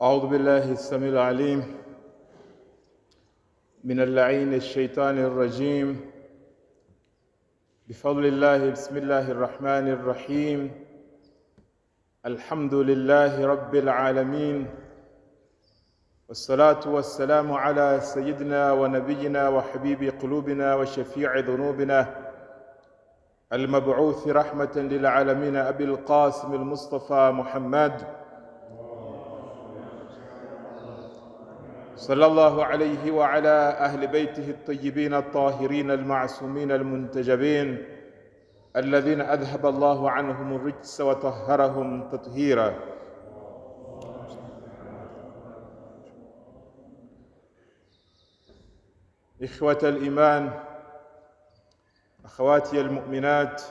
أعوذ بالله السميع العليم من اللعين الشيطان الرجيم بفضل الله بسم الله الرحمن الرحيم الحمد لله رب العالمين والصلاة والسلام على سيدنا ونبينا وحبيب قلوبنا وشفيع ذنوبنا المبعوث رحمة للعالمين أبي القاسم المصطفى محمد صلى الله عليه وعلى أهل بيته الطيبين الطاهرين المعصومين المنتجبين الذين أذهب الله عنهم الرجس وطهرهم تطهيرا. إخوة الإيمان، أخواتي المؤمنات،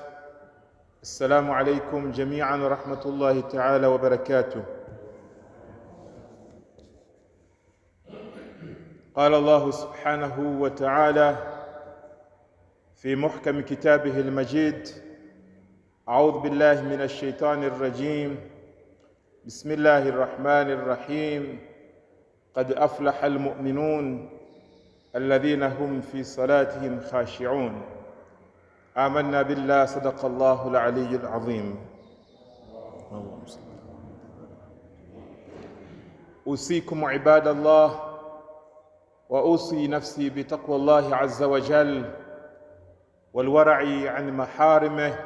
السلام عليكم جميعا ورحمة الله تعالى وبركاته. قال الله سبحانه وتعالى في محكم كتابه المجيد: أعوذ بالله من الشيطان الرجيم، بسم الله الرحمن الرحيم، قد أفلح المؤمنون الذين هم في صلاتهم خاشعون. آمنا بالله، صدق الله العلي العظيم. أوصيكم عباد الله وأوصي نفسي بتقوى الله عز وجل والورع عن محارمه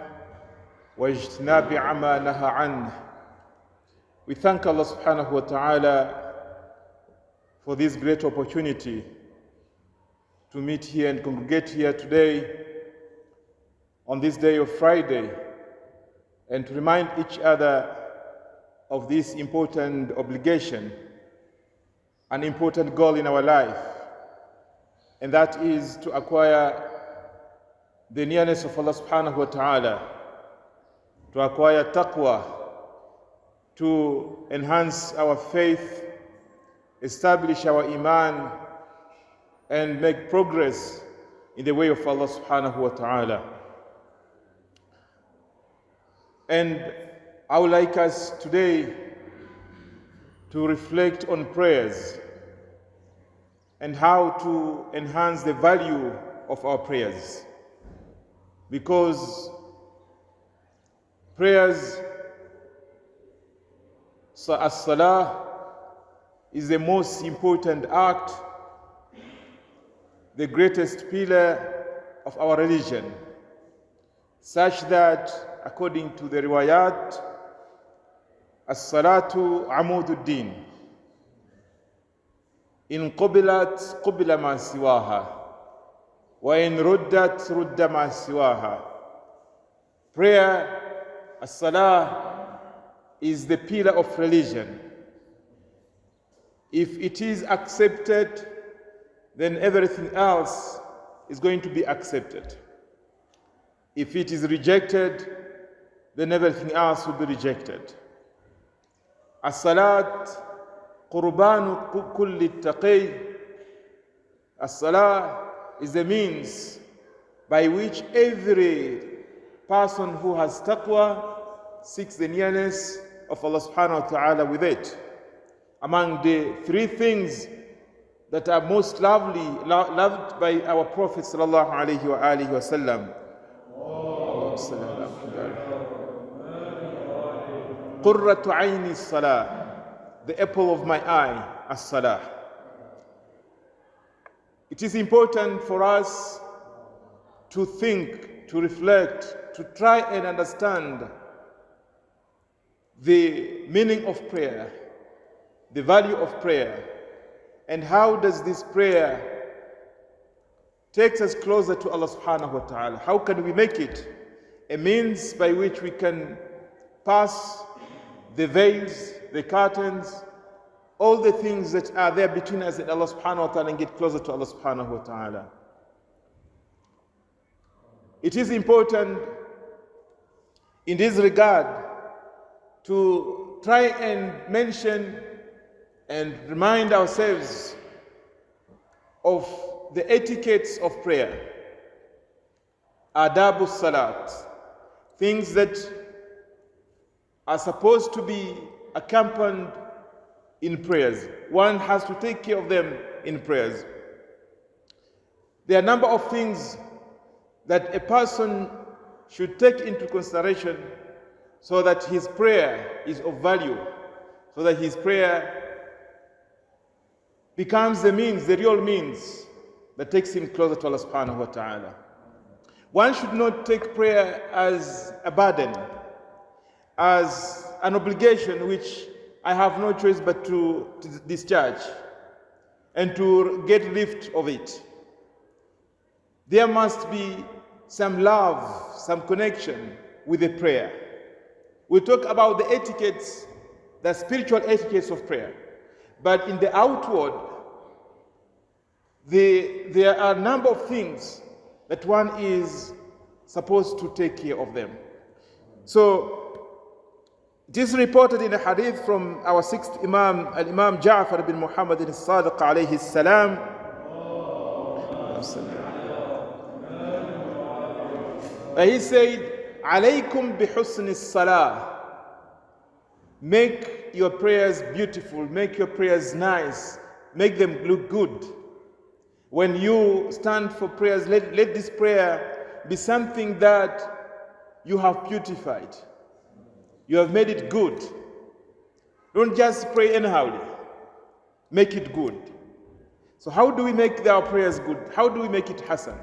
واجتناب عما نهى عنه. We thank Allah subhanahu wa ta'ala for this great opportunity to meet here and congregate here today on this day of Friday and to remind each other of this important obligation, an important goal in our life, and that is to acquire the nearness of Allah subhanahu wa ta'ala, to acquire taqwa, to enhance our faith, establish our iman, and make progress in the way of Allah subhanahu wa ta'ala. And I would like us today to reflect on prayers and how to enhance the value of our prayers, because prayers, as-salah, is the most important act, the greatest pillar of our religion, such that according to the riwayat, as-salatu amududdin, in qubilat qubila ma siwaha, wa in ruddat rudda ma siwaha. Prayer, as-salah, is the pillar of religion. If it is accepted, then everything else is going to be accepted. If it is rejected, then everything else will be rejected. As-salat qurbanu kulli taqi. As-salah is the means by which every person who has taqwa seeks the nearness of Allah subhanahu wa ta'ala with it. Among the three things that are most loved by our Prophet sallallahu alayhi wa alihi wa sallam, qurratu ayni as-salah, the apple of my eye, as-salah. It is important for us to think, to reflect, to try and understand the meaning of prayer, the value of prayer, and how does this prayer take us closer to Allah subhanahu wa ta'ala. How can we make it a means by which we can pass the veils, the curtains, all the things that are there between us and Allah subhanahu wa ta'ala, and get closer to Allah subhanahu wa ta'ala. It is important in this regard to try and mention and remind ourselves of the etiquettes of prayer, adabu salat, things that are supposed to be accompanied in prayers. One has to take care of them in prayers. There are a number of things that a person should take into consideration so that his prayer is of value, so that his prayer becomes the means, the real means that takes him closer to Allah subhanahu wa ta'ala. One should not take prayer as a burden, as an obligation which I have no choice but to discharge and to get lift of it. There must be some love, some connection with the prayer. We talk about the etiquettes, the spiritual etiquettes of prayer. But in the outward, there are a number of things that one is supposed to take care of them. So, it is reported in a hadith from our sixth Imam, Al-Imam Ja'far bin Muhammad al-Sadiq alayhi salam. He said, "Alaykum bihusn as-salah." Make your prayers beautiful, make your prayers nice, make them look good. When you stand for prayers, let this prayer be something that you have beautified. You have made it good. Don't just pray anyhow. Make it good. So how do we make our prayers good? How do we make it hasan?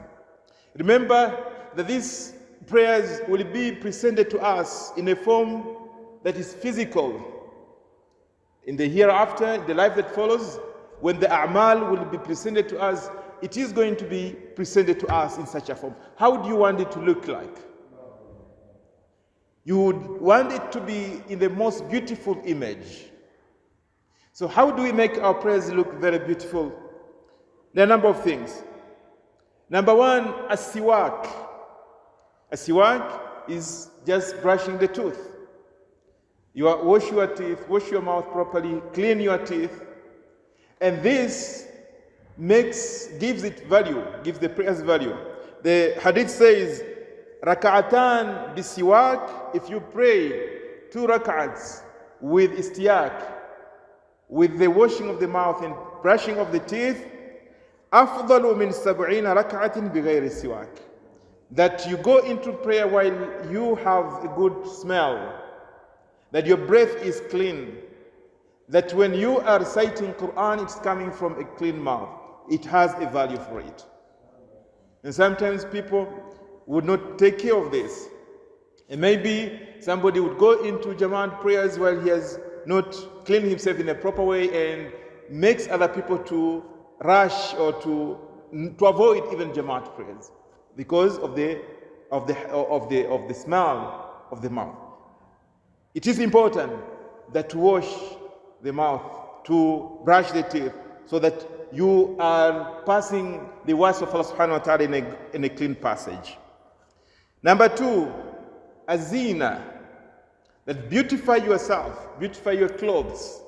Remember that these prayers will be presented to us in a form that is physical. In the hereafter, in the life that follows, when the a'mal will be presented to us, it is going to be presented to us in such a form. How do you want it to look like? You would want it to be in the most beautiful image. So how do we make our prayers look very beautiful? There are a number of things. Number one, as-siwak. As-siwak is just brushing the tooth. You wash your teeth, wash your mouth properly, clean your teeth, and this gives it value, gives the prayers value. The hadith says, raka'atan bisiwak, if you pray 2 rak'ats with istiyak, with the washing of the mouth and brushing of the teeth, afdalu min 70 rak'atin bighayri siwak. That you go into prayer while you have a good smell, that your breath is clean, that when you are reciting Quran, it's coming from a clean mouth. It has a value for it. And sometimes people would not take care of this. And maybe somebody would go into Jama'at prayers while he has not cleaned himself in a proper way and makes other people to rush or to avoid even Jama'at prayers because of the smell of the mouth. It is important that to wash the mouth, to brush the teeth, so that you are passing the words of Allah subhanahu wa ta'ala in a clean passage. Number 2, azina, that beautify yourself, beautify your clothes.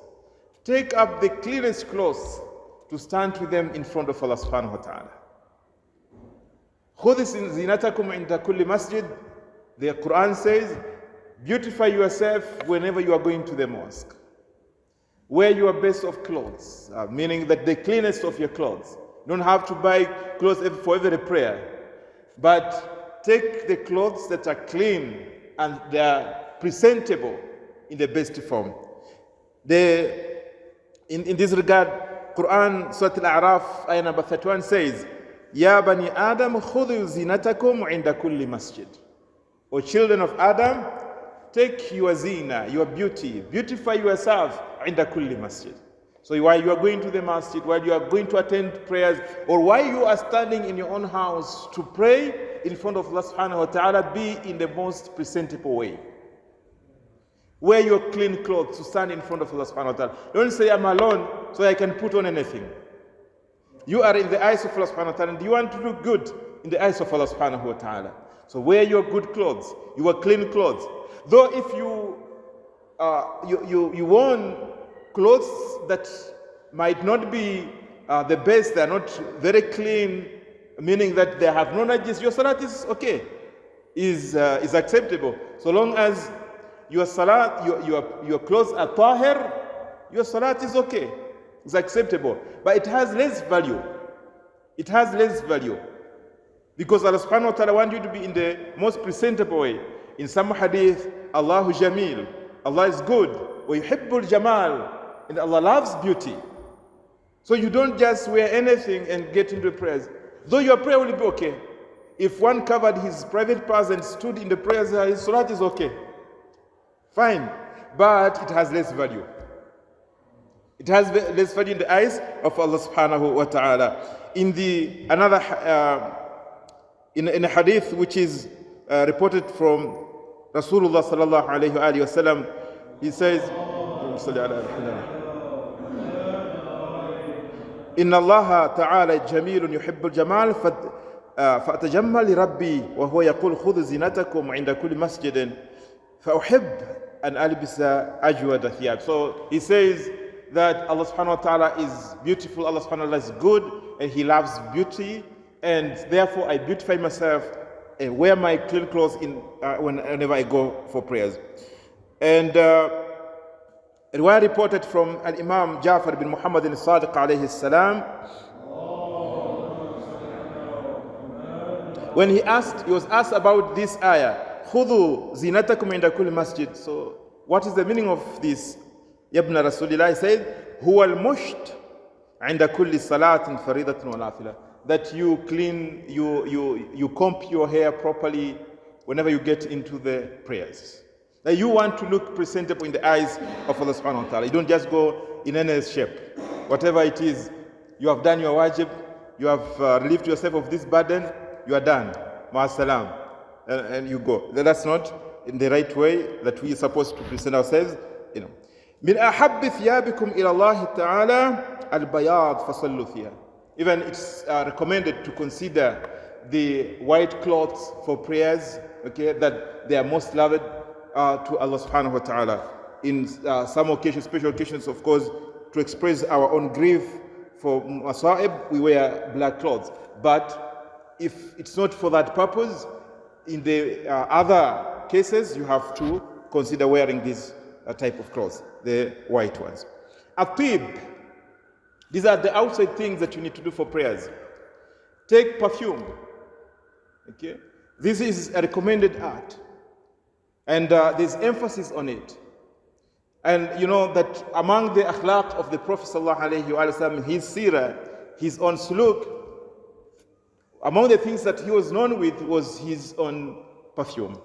Take up the cleanest clothes to stand with them in front of Allah subhanahu wa ta'ala. خُذِ زِينَتَكُمْ عِنْدَ كُلِّ masjid. The Quran says, beautify yourself whenever you are going to the mosque. Wear your best of clothes, meaning that the cleanest of your clothes. You don't have to buy clothes for every prayer, but take the clothes that are clean and they are presentable in the best form. In this regard, Quran, Surah Al-A'raf, ayah number 31 says, Ya bani Adam, khudhu zinatakum inda kulli masjid. O children of Adam, take your zina, your beauty, beautify yourself inda kulli masjid. So while you are going to the masjid, while you are going to attend prayers, or while you are standing in your own house to pray in front of Allah subhanahu wa ta'ala, be in the most presentable way. Wear your clean clothes to stand in front of Allah subhanahu wa ta'ala. Don't say, I'm alone, so I can put on anything. You are in the eyes of Allah subhanahu wa ta'ala, and you want to look good in the eyes of Allah subhanahu wa ta'ala. So wear your good clothes, your clean clothes. Though if you own clothes that might not be the best, they are not very clean, meaning that they have no najis, your salat is okay, is acceptable. So long as your salat, your clothes are tahir, your salat is okay. It's acceptable. But it has less value. It has less value. Because Allah subhanahu wa ta'ala wants you to be in the most presentable way. In some hadith, Allahu Jamil. Allah is good. وَيُحِبُّ الْجَمَالِ. And Allah loves beauty. So you don't just wear anything and get into prayers. Though your prayer will be okay. If one covered his private parts and stood in the prayers, his salat is okay. Fine. But it has less value. It has less value in the eyes of Allah subhanahu wa ta'ala. In the another in a hadith which is reported from Rasulullah sallallahu alayhi wa sallam, he says, إن الله تعالى جميل يحب الجمال فأتجمل لربي وهو يقول خذ زينتكم عند كل مسجد فأحب أن ألبس أجود ثياب. So he says that Allah subhanahu wa ta'ala is beautiful, Allah subhanahu wa ta'ala is good, and He loves beauty, and therefore I beautify myself and wear my clean clothes whenever I go for prayers. And it was reported from Al-Imam Ja'far bin Muhammad al-Sadiq alayhi salam, when he was asked about this ayah, خُذُوا زِينَتَكُمْ عِنْدَ كُلِّ masjid. So what is the meaning of this? Ibn Rasulullah, he said, هُوَ الْمُشْتِ عِنْدَ كُلِّ صَلَاةٍ فَرِيضَةٍ وَنَافِلَةٍ. That you clean, you comb your hair properly whenever you get into the prayers. That you want to look presentable in the eyes of Allah subhanahu wa ta'ala. You don't just go in any shape. Whatever it is, you have done your wajib, you have relieved yourself of this burden, you are done. Ma'as-salam. And you go. That's not in the right way that we are supposed to present ourselves. من أحب ثيابكم إلى الله تعالى البياض فصلوا فيها. Even it's recommended to consider the white clothes for prayers, okay, that they are most loved to Allah subhanahu wa ta'ala. In some occasions, special occasions, of course, to express our own grief for masa'ib, we wear black clothes. But if it's not for that purpose, in the other cases, you have to consider wearing this type of clothes, the white ones. Atib. These are the outside things that you need to do for prayers. Take perfume. Okay? This is a recommended art. And there's emphasis on it. And you know that among the akhlaq of the Prophet ﷺ, his seerah, his own suluk, among the things that he was known with was his own perfume.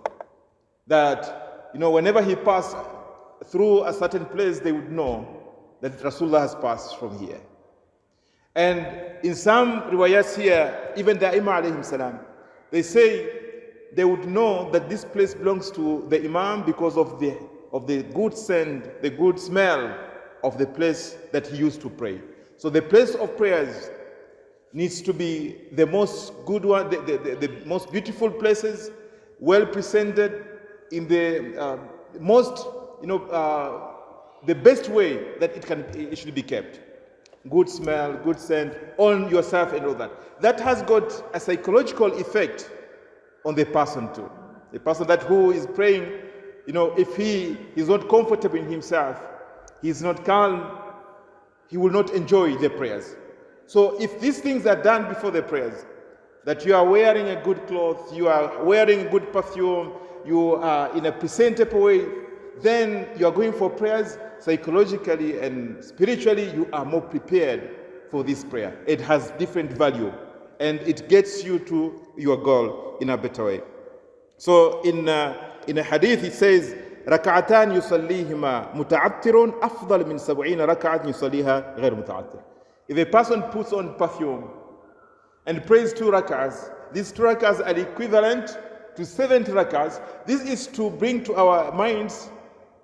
That, you know, whenever he passed through a certain place, they would know that Rasulullah has passed from here. And in some riwayats here, even the Imam alayhim salam, they say they would know that this place belongs to the Imam because of the good scent, the good smell of the place that he used to pray. So the place of prayers needs to be the most good one, the most beautiful places, well presented in the most, the best way that it should be kept. Good smell, good scent on yourself and all that. That has got a psychological effect on the person too. The person who is praying, if he is not comfortable in himself, he is not calm, he will not enjoy the prayers. So if these things are done before the prayers, that you are wearing a good cloth, you are wearing a good perfume, you are in a presentable way, then you are going for prayers, psychologically and spiritually, you are more prepared for this prayer. It has different value and it gets you to your goal in a better way. So in a hadith it says, ركعتان يصليهما متعطر أفضل من 70 ركعة يصليها غير متعطر. If a person puts on perfume and prays 2 rak'ahs, these 2 rak'ahs are equivalent to 70 rak'ahs. This is to bring to our minds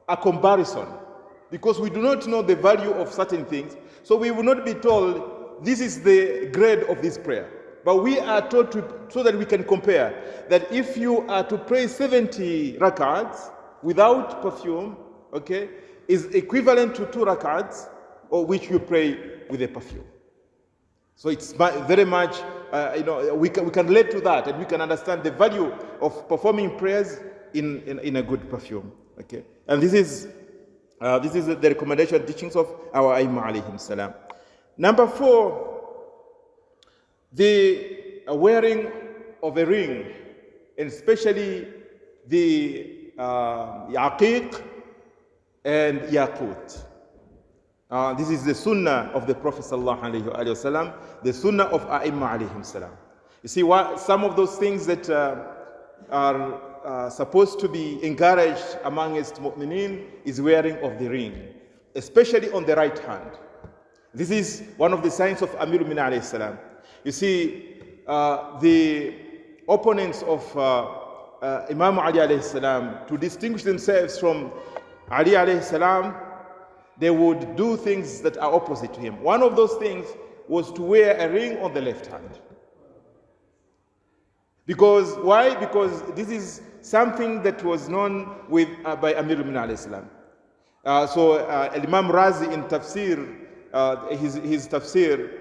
a comparison, because we do not know the value of certain things. So we will not be told this is the grade of this prayer. But we are told so that we can compare that if you are to pray 70 rak'ahs without perfume, okay, is equivalent to 2 rak'ahs or which you pray with a perfume. So it's very much, we can relate to that and we can understand the value of performing prayers in a good perfume. Okay, and this is This is the recommendation and teachings of our Aimma alayhim salam. Number 4, the wearing of a ring, and especially the yaqiq and yaqut. This is the sunnah of the Prophet sallallahu alayhi wa sallam, the sunnah of Aimma alayhim salam. You see, some of those things that are supposed to be encouraged amongst mu'mineen is wearing of the ring, especially on the right hand. This is one of the signs of Amir al-Mu'minin alayhi salam. You see, the opponents of Imam Ali alayhi salam, to distinguish themselves from Ali alayhi salam, they would do things that are opposite to him. One of those things was to wear a ring on the left hand. Because why? Because this is something that was known with by Amir al-Mu'minin alayhi salam. So Imam Razi in tafsir, his tafsir,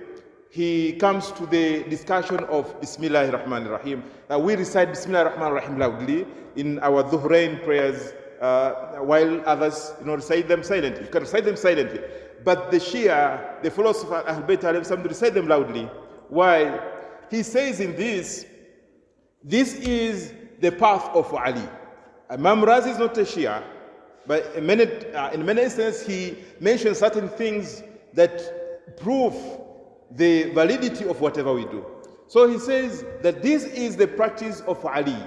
he comes to the discussion of Bismillahir Rahmanir Rahim. We recite Bismillahir Rahmanir Rahim loudly in our Dhuhrain prayers, while others, recite them silently. You can recite them silently. But the Shia, the philosopher Ahl Bayt alayhi salam, recite them loudly. Why? He says in this is the path of Ali. Imam Razi is not a Shia, but in many instances he mentions certain things that prove the validity of whatever we do. So he says that this is the practice of Ali,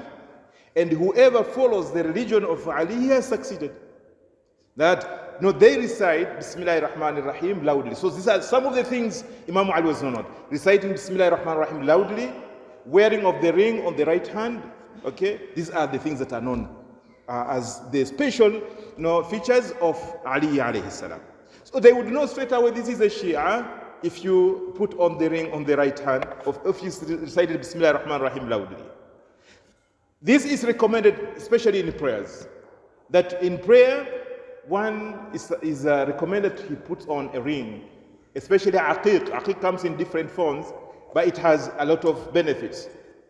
and whoever follows the religion of Ali, he has succeeded. That they recite Bismillahir Rahmanir Rahim loudly. So these are some of the things Imam Ali was known on. Reciting Bismillahir Rahmanir Rahim loudly, wearing of the ring on the right hand. Okay, these are the things that are known as the special features of Ali alayhi salam. So they would know straight away this is a Shia if you put on the ring on the right hand, if you recited Bismillah ar-Rahman ar-Rahim loudly. This is recommended especially in prayers. That in prayer, one is recommended he puts on a ring, especially aqiq. Aqiq comes in different forms, but it has a lot of benefits.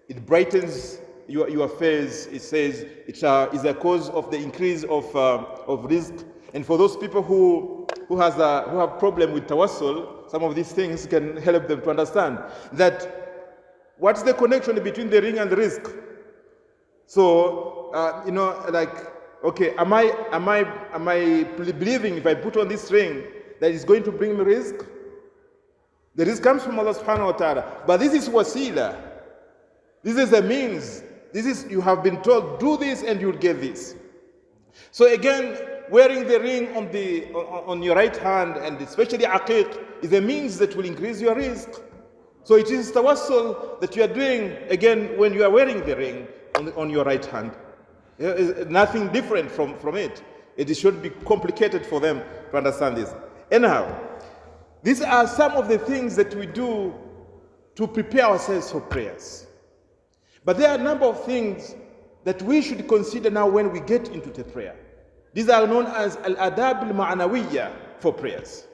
It brightens your face. It says it is a cause of the increase of rizq. And for those people who have problem with tawassul, some of these things can help them to understand that what's the connection between the ring and the rizq. So okay, am I believing if I put on this ring that it's going to bring me rizq? The rizq comes from Allah subhanahu wa ta'ala. But this is wasila. This is a means. You have been told, do this and you'll get this. So again, wearing the ring on your right hand, and especially aqiq, is a means that will increase your rizq. So it is tawassul that you are doing, again, when you are wearing the ring on your right hand. Nothing different from it. It should be complicated for them to understand this. Anyhow, these are some of the things that we do to prepare ourselves for prayers. But there are a number of things that we should consider now when we get into the prayer. These are known as al-adab al-ma'nawiyya for prayers.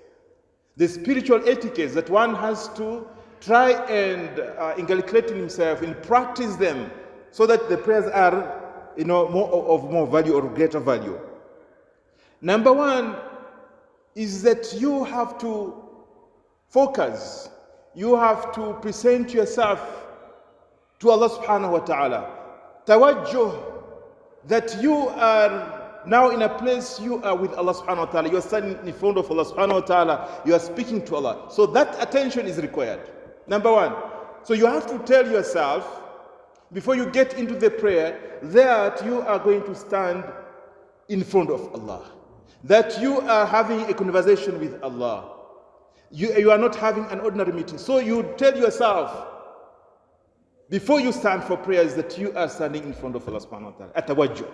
The spiritual etiquettes that one has to try and inculcate in himself and practice them so that the prayers are more value or greater value. Number one is that you have to focus. You have to present yourself to Allah subhanahu wa ta'ala. Tawajjuh, that you are now in a place you are with Allah subhanahu wa ta'ala. You are standing in front of Allah subhanahu wa ta'ala. You are speaking to Allah. So that attention is required. Number one. So you have to tell yourself, before you get into the prayer, that you are going to stand in front of Allah. That you are having a conversation with Allah. You are not having an ordinary meeting. So you tell yourself, before you stand for prayers, that you are standing in front of Allah subhanahu wa ta'ala. Atawajjuh.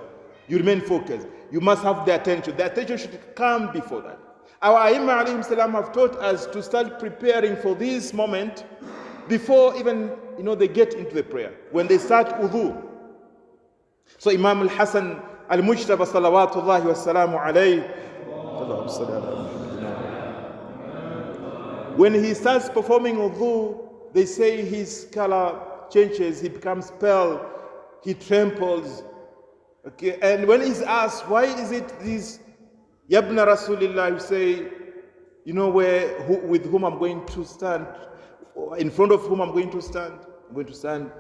You remain focused. You must have the attention. The attention should come before that. Our Aimma alayhim salam have taught us to start preparing for this moment before even they get into the prayer. When they start wudu. So Imam al-Hasan al-Mujtaba salawatullahi wa salamu alayhi, when he starts performing wudu, they say his color changes, he becomes pale, he trembles. Okay, and when he's asked, why is it this Yabna Rasulillah, you say, you know with whom I'm going to stand, in front of whom I'm going to stand. I'm going to stand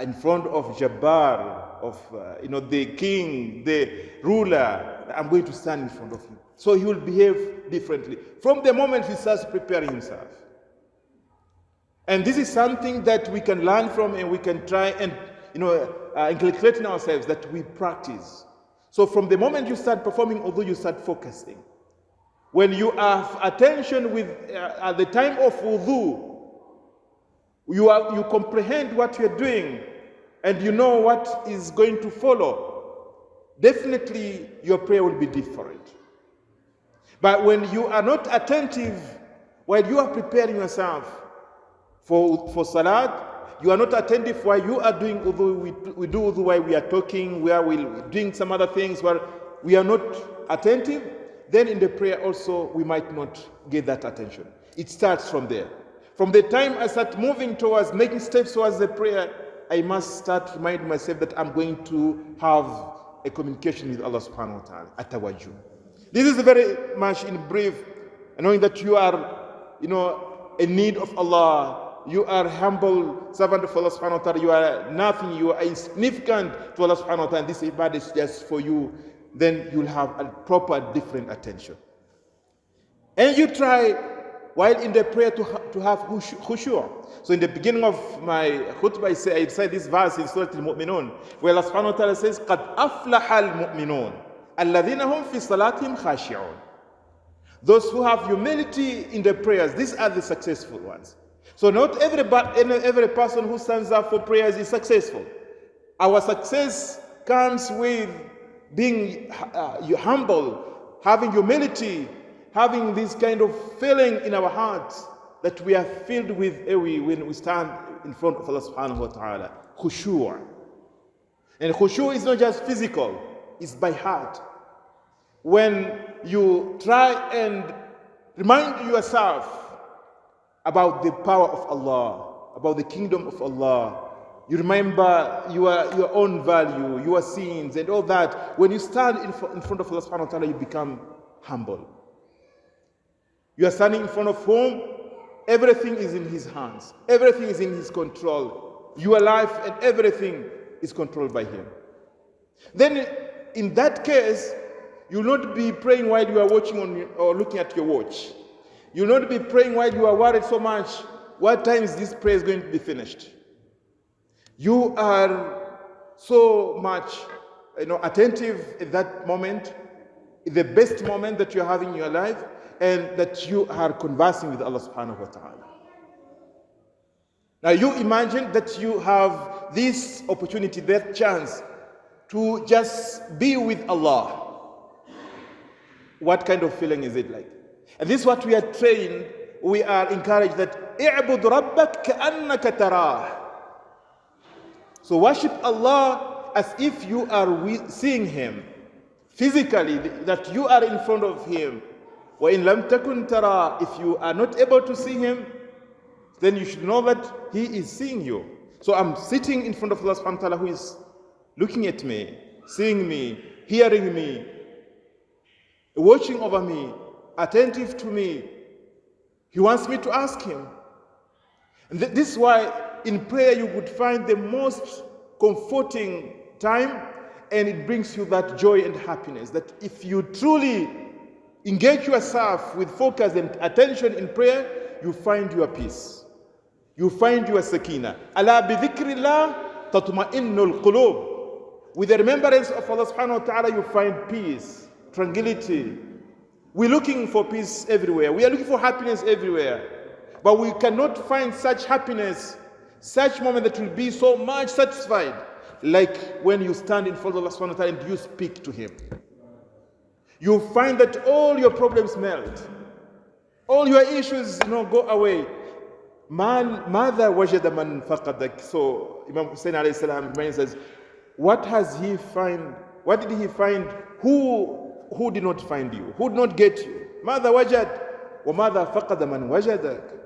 in front of Jabbar, of the king, the ruler. I'm going to stand in front of him. So he will behave differently from the moment he starts preparing himself. And this is something that we can learn from, and we can try and inculcate in ourselves, that we practice. So from the moment you start performing, although you start focusing, when you have attention at the time of wudu, you comprehend what you're doing, and you know what is going to follow. Definitely your prayer will be different. But when you are not attentive while you are preparing yourself for salat, you are not attentive while you are doing wudu. We do wudu while we are talking, while we're doing some other things, where we are not attentive, then in the prayer also we might not get that attention. It starts from there. From the time I start moving towards making steps towards the prayer, I must start reminding myself that I'm going to have a communication with Allah subhanahu wa ta'ala, atawajjuh. This is very much in brief, knowing that you are, in need of Allah. You are humble servant of Allah subhanahu wa ta'ala. You are nothing. You are insignificant to Allah subhanahu wa ta'ala. And this ibadah is just for you. Then you'll have a proper, different attention. And you try, while in the prayer, to have khushu'. So in the beginning of my khutbah, I say this verse in Surah Al-Mu'minun, where Allah subhanahu wa ta'ala says, قَدْ أَفْلَحَ الْمُؤْمِنُونَ الَّذِينَ هُمْ فِي صَلَاتِهِمْ خَاشِعُونَ. Those who have humility in their prayers, these are the successful ones. So not every person who stands up for prayers is successful. Our success comes with being humble, having humility, having this kind of feeling in our hearts that we are filled with when we stand in front of Allah subhanahu wa ta'ala. Khushu'. And khushu' is not just physical, it's by heart. When you try and remind yourself about the power of Allah, about the kingdom of Allah, you remember your own value, your sins and all that. When you stand in front of Allah subhanahu wa ta'ala, you become humble. You are standing in front of whom everything is in His hands. Everything is in His control. Your life and everything is controlled by Him. Then in that case, you will not be praying while you are watching or looking at your watch. You will not be praying while you are worried so much. What time is this prayer going to be finished? You are so much attentive at that moment, the best moment that you are having in your life, and that you are conversing with Allah subhanahu wa ta'ala. Now you imagine that you have this opportunity, that chance to just be with Allah. What kind of feeling is it like? And this is what we are trained, we are encouraged that اعبد ربك كأنك تراه. So worship Allah as if you are seeing Him physically, that you are in front of Him. وَإِن لَمْ تَكُنْ تَرَى. If you are not able to see Him, then you should know that He is seeing you. So I'm sitting in front of Allah subhanahu wa ta'ala, who is looking at me, seeing me, hearing me, watching over me, attentive to me. He wants me to ask Him. And this is why in prayer you would find the most comforting time, and it brings you that joy and happiness, that if you truly engage yourself with focus and attention in prayer, you find your peace. You find your sakina. Ala bi dhikrillah tatma'innul qulub. With the remembrance of Allah subhanahu wa ta'ala, you find peace, tranquility. We're looking for peace everywhere. We are looking for happiness everywhere. But we cannot find such happiness, such moment that will be so much satisfied, like when you stand in front of Allah subhanahu wa ta'ala and you speak to Him. You find that all your problems melt. All your issues go away. ماذا وجد من فقدك. So Imam Hussein alayhi salam reminds us, what did he find who did not find you, who did not get you? ماذا وجد وماذا فقد من وجدك.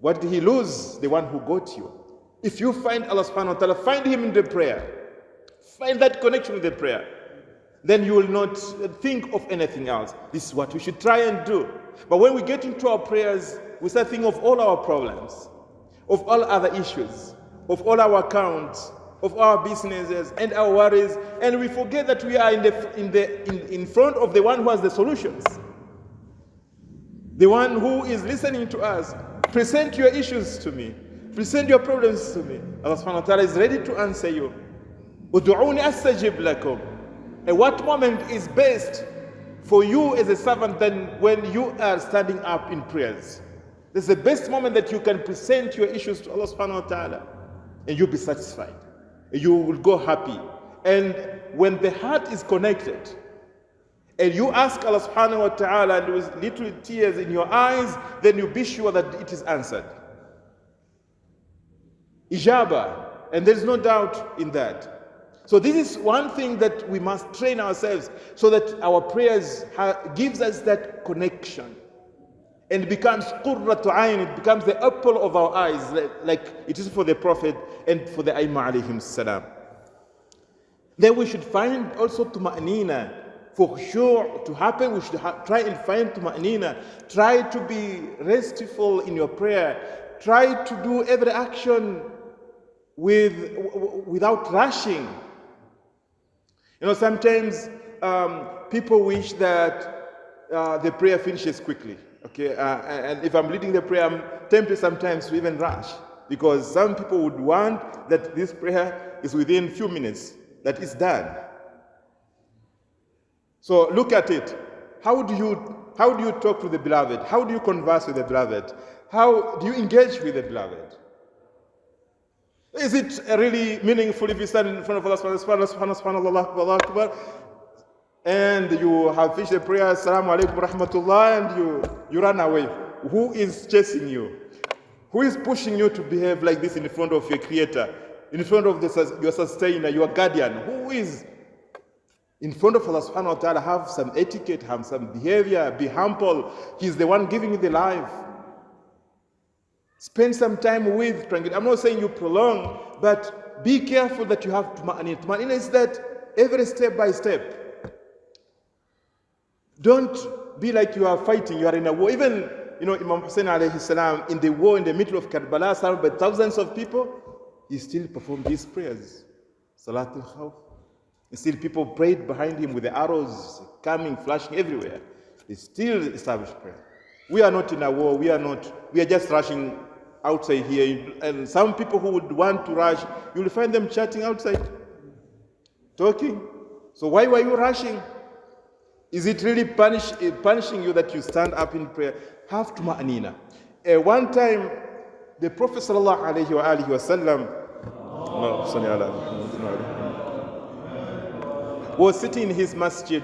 What did he lose? The one who got you. If you find Allah subhanahu wa ta'ala, find Him in the prayer. Find that connection with the prayer. then you will not think of anything else. This is what we should try and do. But when we get into our prayers, we start thinking of all our problems, of all other issues, of all our accounts, of our businesses and our worries, and we forget that we are in front of the one who has the solutions, the one who is listening to us. Present your issues to me. Present your problems to me. Allah subhanahu wa ta'ala is ready to answer you. Udu'uni astajib lakum. And what moment is best for you as a servant than when you are standing up in prayers? This is the best moment that you can present your issues to Allah subhanahu wa ta'ala, and you'll be satisfied. You will go happy. And when the heart is connected, and you ask Allah subhanahu wa ta'ala and with little tears in your eyes, then you be sure that it is answered. Ijaba, and there is no doubt in that. So this is one thing that we must train ourselves, so that our prayers gives us that connection, and it becomes qurratu ayn, it becomes the apple of our eyes, like it is for the Prophet and for the Aimma alayhim salam. Then we should find also tuma'nina. For sure to happen, we should try and find tuma'nina. Try to be restful in your prayer. Try to do every action without rushing. You know, sometimes people wish that the prayer finishes quickly. Okay, and if I'm leading the prayer, I'm tempted sometimes to even rush, because some people would want that this prayer is within few minutes, that it's done. So look at it. How do you talk to the beloved? How do you converse with the beloved? How do you engage with the beloved? Is it really meaningful if you stand in front of Allah subhanahu wa ta'ala, and you have finished the prayer, assalamu alaikum rahmatullah, and you run away? Who is chasing you? Who is pushing you to behave like this in front of your creator, in front of your sustainer, your guardian? Who is in front of Allah subhanahu wa ta'ala? Have some etiquette, have some behavior, be humble. He's the one giving you the life. Spend some time with tranquility. I'm not saying you prolong, but be careful that you have tuma'nina. Tuma'nina is that every step by step. Don't be like you are fighting, you are in a war. Even, Imam Hussein alayhi salam, in the war in the middle of Karbala, surrounded by thousands of people, he still performed these prayers. Salatul Khawf. And still people prayed behind him with the arrows coming, flashing everywhere. They still established prayer. We are not in a war, we are just rushing outside here. And some people who would want to rush, you will find them chatting outside, talking. So why were you rushing? Is it really punishing you that you stand up in prayer? Have tuma'nina. One time, the Prophet sallallahu alayhi wa sallam was sitting in his masjid,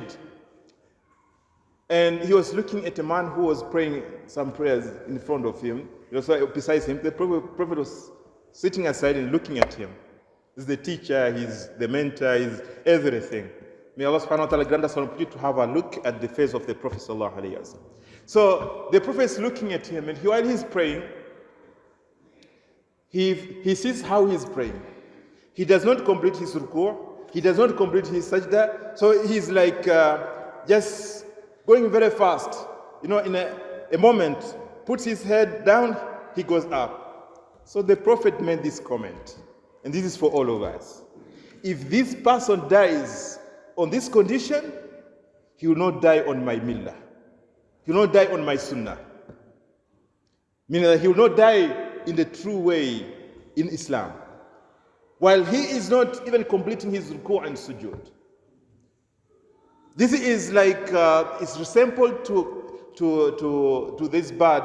and he was looking at a man who was praying some prayers in front of him. So besides him, the Prophet was sitting aside and looking at him. He's the teacher, he's the mentor, he's everything. May Allah subhanahu wa ta'ala grant us an opportunity to have a look at the face of the Prophet sallallahu alayhi wa sallam. So the Prophet is looking at him, and while he's praying, he sees how he's praying. He does not complete his ruku', he does not complete his sajda, so he's like just going very fast. In a moment, puts his head down, he goes up. So the Prophet made this comment, and this is for all of us. If this person dies on this condition, he will not die on my millah. He will not die on my sunnah. Meaning that he will not die in the true way in Islam, while he is not even completing his ruku' and sujood. This is like, it's resembled to this bird.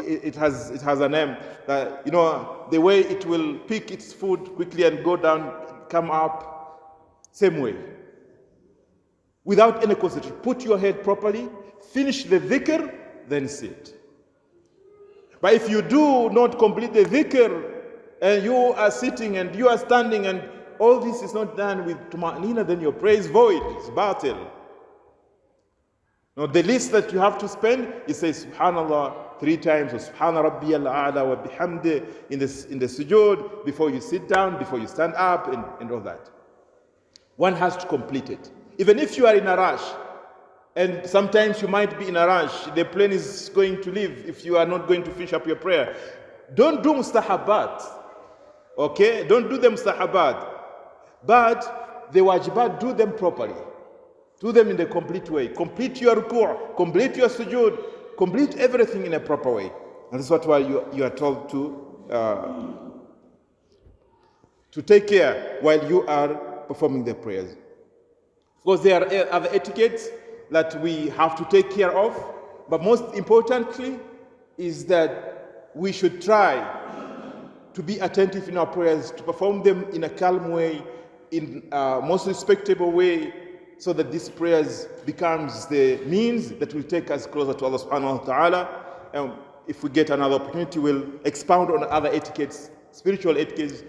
It has a name. The way it will pick its food quickly and go down, come up, same way. Without any concentration. Put your head properly, finish the dhikr, then sit. But if you do not complete the dhikr, and you are sitting and you are standing, and all this is not done with tuma'nina, then your prayer is void, it's batil. Now the least that you have to spend is say subhanallah 3 times, or subhana rabbiyal a'la wa bihamdi in the sujood, before you sit down, before you stand up, and all that. One has to complete it. Even if you are in a rush, and sometimes you might be in a rush, the plane is going to leave if you are not going to finish up your prayer. Don't do mustahabat. Okay? Don't do the mustahabat. But the wajibat, do them properly. Do them in the complete way. Complete your ruku', complete your sujood, complete everything in a proper way. And that's what you are told to take care while you are performing the prayers. Of course, there are other etiquettes that we have to take care of, but most importantly is that we should try to be attentive in our prayers, to perform them in a calm way, in a most respectable way, so that these prayers becomes the means that will take us closer to Allah subhanahu wa ta'ala. If we get another opportunity, we'll expound on other etiquettes, spiritual etiquettes,